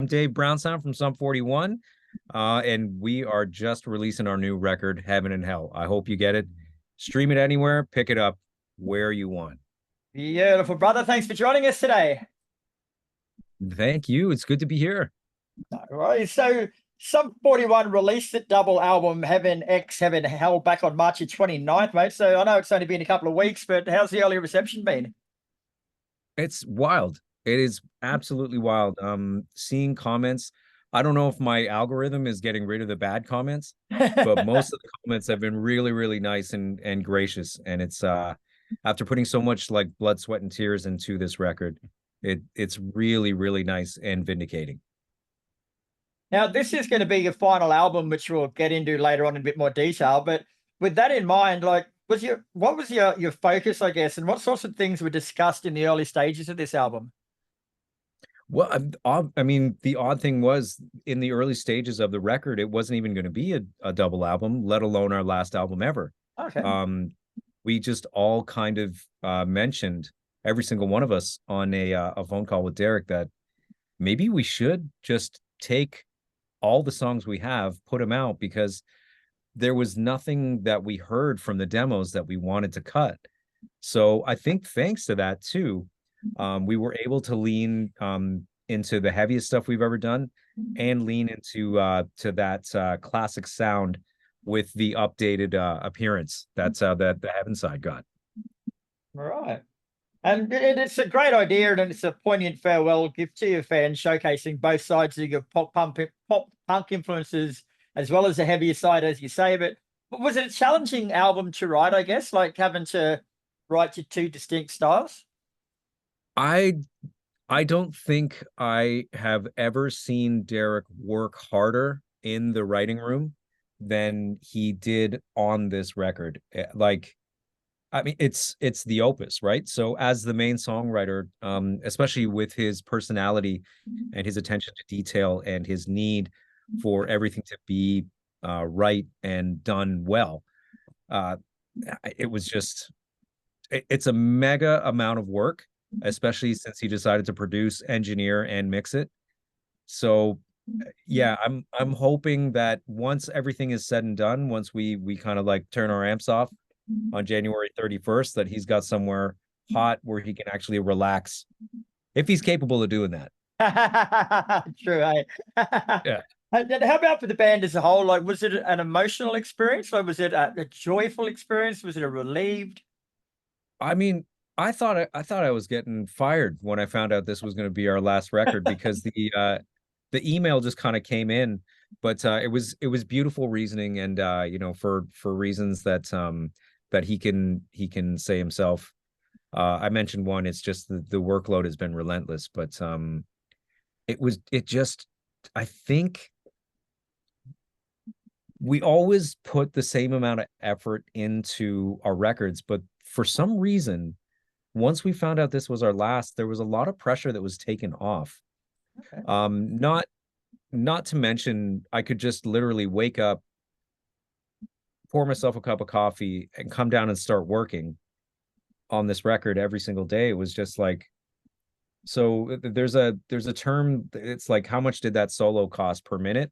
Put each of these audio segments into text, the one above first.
Dave Brownsound from Sum 41, and we are just releasing our new record, Heaven and Hell. I hope you get it. Stream it anywhere, pick it up where you want. Beautiful, brother. Thanks for joining us today. Thank you. It's good to be here. All right. So, Sum 41 released the double album Heaven X Heaven Hell back on March 29th, mate. So, I know it's only been a couple of weeks, but how's the early reception been? It's wild. It is absolutely wild. Seeing comments. I don't know if my algorithm is getting rid of the bad comments, but most of the comments have been really, really nice and gracious. And it's after putting so much like blood, sweat, and tears into this record, it's really, really nice and vindicating. Now, this is going to be your final album, which we'll get into later on in a bit more detail. But with that in mind, like, what was your focus, I guess, and what sorts of things were discussed in the early stages of this album? Well, I mean, the odd thing was in the early stages of the record, it wasn't even going to be a double album, let alone our last album ever. Okay. We just all kind of mentioned, every single one of us, on a phone call with Derek, that maybe we should just take all the songs we have, put them out, because there was nothing that we heard from the demos that we wanted to cut. So I think thanks to that too, we were able to lean into the heaviest stuff we've ever done and lean into to that classic sound with the updated appearance that the Heaven side got. All right. And it's a great idea, and it's a poignant farewell gift to your fans, showcasing both sides of your pop punk influences, as well as the heavier side, as you say. But was it a challenging album to write, I guess, like having to write to two distinct styles? I I don't think I have ever seen Derek work harder in the writing room than he did on this record. Like, I mean, it's the opus, right? So as the main songwriter, especially with his personality and his attention to detail and his need for everything to be right and done well, uh, it was just it's a mega amount of work, especially since he decided to produce, engineer, and mix it. So yeah, I'm hoping that once everything is said and done, once we kind of like turn our amps off on January 31st, that he's got somewhere hot where he can actually relax if he's capable of doing that. True, eh? Yeah. And how about for the band as a whole? Like, was it an emotional experience? Like, was it a joyful experience? Was it a relieved? I mean, I thought I was getting fired when I found out this was going to be our last record because the email just kind of came in, but it was beautiful reasoning, and you know, for reasons that he can say himself. I mentioned one, it's just the workload has been relentless, but it just, I think we always put the same amount of effort into our records, but for some reason, once we found out this was our last, there was a lot of pressure that was taken off. Okay. Not to mention, I could just literally wake up, pour myself a cup of coffee, and come down and start working on this record every single day. It was just like, so there's a term, it's like, how much did that solo cost per minute?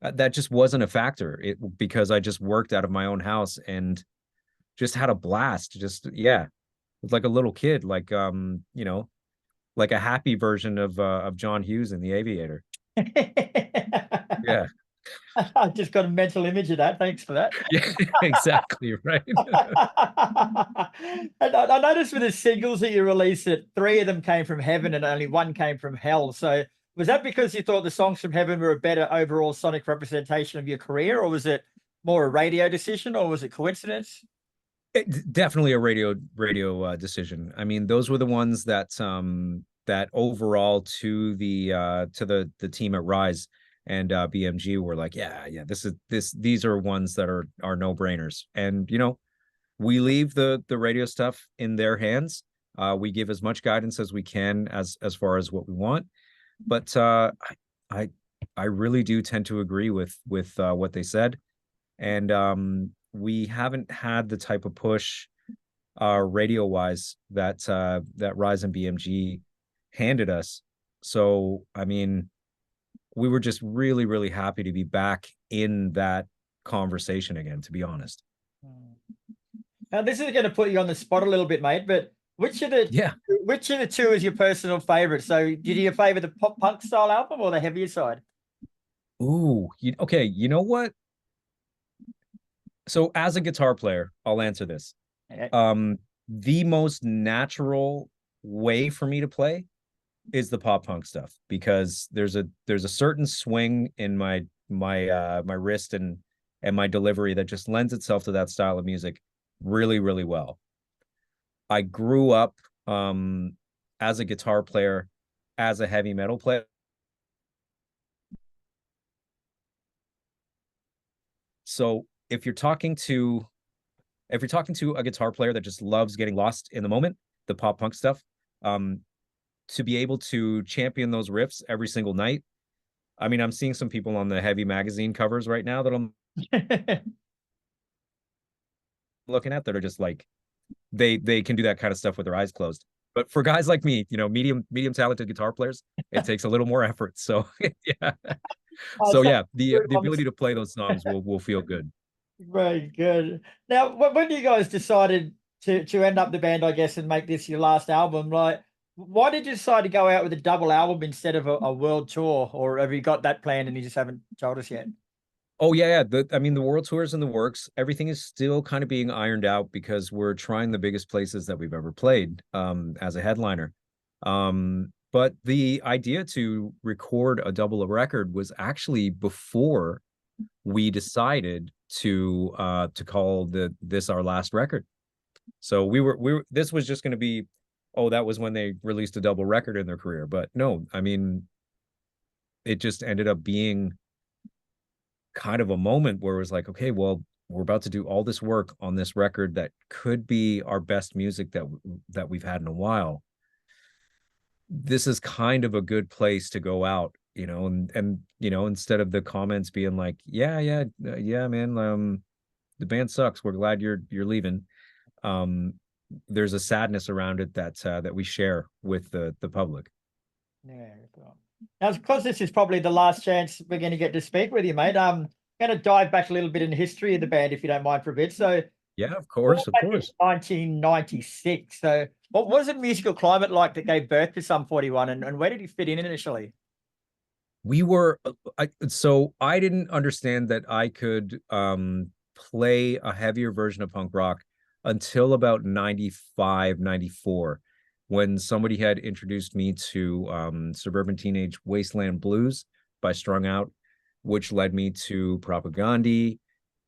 That just wasn't a factor. It because I just worked out of my own house and just had a blast. Just, yeah, like a little kid, like you know, like a happy version of John Hughes in The Aviator. Yeah. I just got a mental image of that. Thanks for that. Yeah, exactly right. And I noticed with the singles that you released that three of them came from heaven and only one came from hell. So was that because you thought the songs from heaven were a better overall sonic representation of your career, or was it more a radio decision, or was it coincidence? Definitely a radio decision. I mean, those were the ones that overall to the team at Rise and BMG were like, yeah, yeah, these are ones that are no-brainers. And you know, we leave the radio stuff in their hands. We give as much guidance as we can as far as what we want. But I I really do tend to agree with what they said. And we haven't had the type of push radio wise that Rise and BMG handed us. So I mean, we were just really, really happy to be back in that conversation again, to be honest. Mm. Now, this is going to put you on the spot a little bit, mate, but Yeah. which of the two is your personal favorite? So, did you favor the pop punk style album or the heavier side? Ooh, okay. You know what? So as a guitar player, I'll answer this. Yeah. The most natural way for me to play is the pop punk stuff because there's a certain swing in my wrist and my delivery that just lends itself to that style of music really, really well. I grew up as a guitar player, as a heavy metal player. So if you're talking to a guitar player that just loves getting lost in the moment, the pop punk stuff, um, to be able to champion those riffs every single night. I mean, I'm seeing some people on the heavy magazine covers right now that I'm looking at that are just like they can do that kind of stuff with their eyes closed. But for guys like me, medium talented guitar players, it takes a little more effort. So yeah. Oh, So so yeah, good the ones. ability to play those songs will feel good. Very good. Now, when you guys decided to end up the band, I guess, and make this your last album, like, why did you decide to go out with a double album instead of a world tour, or have you got that planned and you just haven't told us yet? Oh yeah, yeah. I mean, the world tour is in the works. Everything is still kind of being ironed out because we're trying the biggest places that we've ever played as a headliner. But the idea to record a double record was actually before we decided to call this our last record. So we were this was just going to be, oh, that was when they released a double record in their career. But no, I mean, it just ended up being kind of a moment where it was like, okay, well, we're about to do all this work on this record that could be our best music that we've had in a while. This is kind of a good place to go out, and instead of the comments being like, yeah, yeah, yeah, man, the band sucks. We're glad you're leaving. Um, there's a sadness around it that we share with the public. Yeah. Cool. Now, because this is probably the last chance we're going to get to speak with you, mate. Going to dive back a little bit in the history of the band, if you don't mind, for a bit. So, Yeah, of all course, of back in course. 1996. So, what was the musical climate like that gave birth to Sum 41, and where did he fit in initially? We were so I didn't understand that I could play a heavier version of punk rock until about 95, 94, when somebody had introduced me to Suburban Teenage Wasteland Blues by Strung Out, which led me to Propagandhi,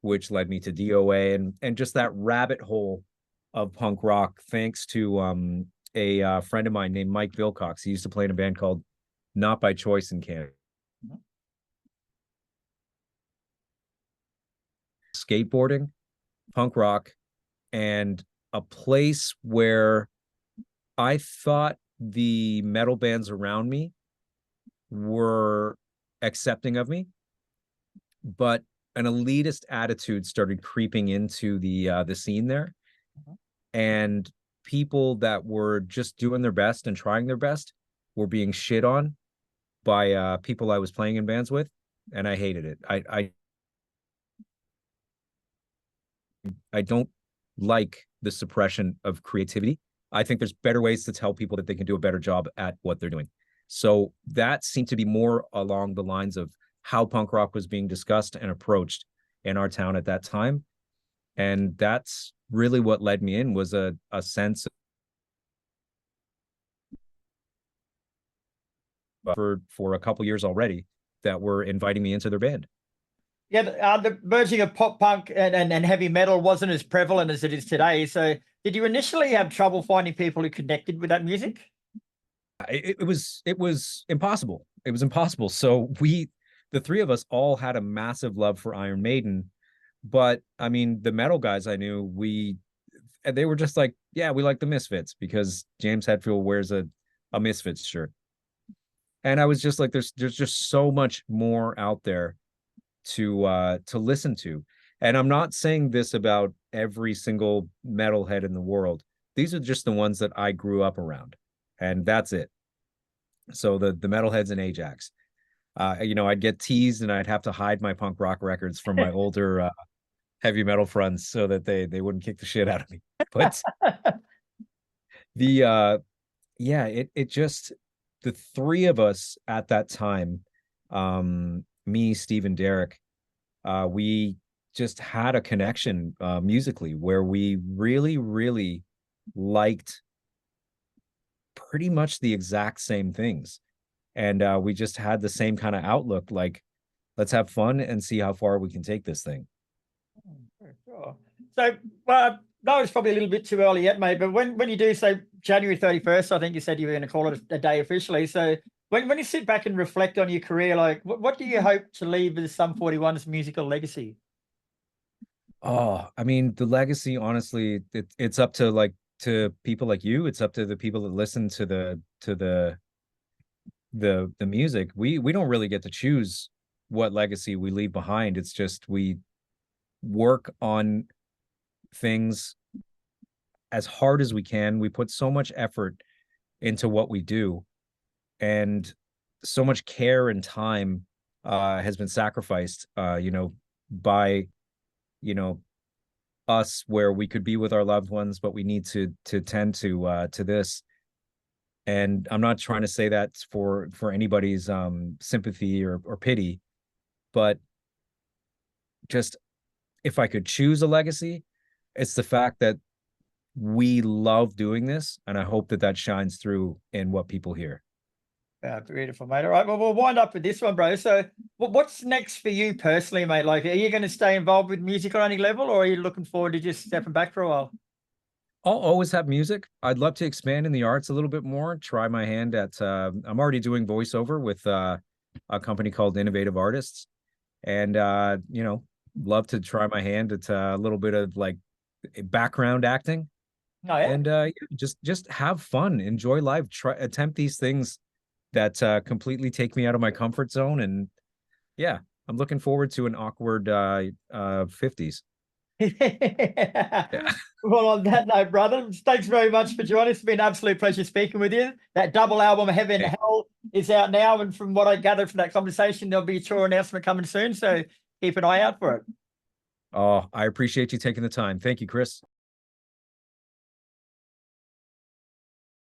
which led me to DOA, and just that rabbit hole of punk rock, thanks to a friend of mine named Mike Vilcox. He used to play in a band called Not by Choice in Canada. Skateboarding, punk rock, and a place where I thought the metal bands around me were accepting of me, but an elitist attitude started creeping into the scene there, and people that were just doing their best and trying their best were being shit on by people I was playing in bands with, and I hated it. I don't like the suppression of creativity. I think there's better ways to tell people that they can do a better job at what they're doing. So that seemed to be more along the lines of how punk rock was being discussed and approached in our town at that time. And that's really what led me in, was a sense of, for a couple years already, that were inviting me into their band. Yeah, the merging of pop punk and heavy metal wasn't as prevalent as it is today. So, did you initially have trouble finding people who connected with that music? It was impossible. It was impossible. So the three of us all had a massive love for Iron Maiden, but I mean, the metal guys I knew, they were just like, yeah, we like the Misfits because James Hetfield wears a Misfits shirt. And I was just like, there's just so much more out there to listen to. And I'm not saying this about every single metalhead in the world. These are just the ones that I grew up around. And that's it. So the metalheads in Ajax. I'd get teased and I'd have to hide my punk rock records from my older heavy metal friends so that they wouldn't kick the shit out of me. But the yeah, it just the three of us at that time, me, Steve, and Derek, we just had a connection musically where we really, really liked pretty much the exact same things. And we just had the same kind of outlook, like, let's have fun and see how far we can take this thing. Sure. So, no, it's probably a little bit too early yet, mate. But when you do say January 31st, I think you said you were going to call it a day officially. So when you sit back and reflect on your career, like what do you hope to leave as Sum 41's musical legacy? Oh, I mean, the legacy, honestly, it's up to to people like you. It's up to the people that listen to the music. We don't really get to choose what legacy we leave behind. It's just we work on things as hard as we can. We put so much effort into what we do, and so much care and time has been sacrificed, by you know us, where we could be with our loved ones, but we need to tend to this. And I'm not trying to say that for anybody's sympathy or pity, but just if I could choose a legacy, it's the fact that we love doing this, and I hope that that shines through in what people hear. Beautiful, mate. All right, well, we'll wind up with this one, bro. So, what's next for you personally, mate? Like, are you going to stay involved with music on any level, or are you looking forward to just stepping back for a while? I'll always have music. I'd love to expand in the arts a little bit more, try my hand at I'm already doing voiceover with a company called Innovative Artists. And love to try my hand at a little bit of like background acting. Oh, yeah. And yeah, just have fun, enjoy life, try attempt these things that completely take me out of my comfort zone. And yeah, I'm looking forward to an awkward 50s. Yeah. Well, on that note, brother, thanks very much for joining us. It's been an absolute pleasure speaking with you. That double album, Heaven Hey. Hell, is out now. And from what I gathered from that conversation, there'll be a tour announcement coming soon. So keep an eye out for it. Oh, I appreciate you taking the time. Thank you, Chris.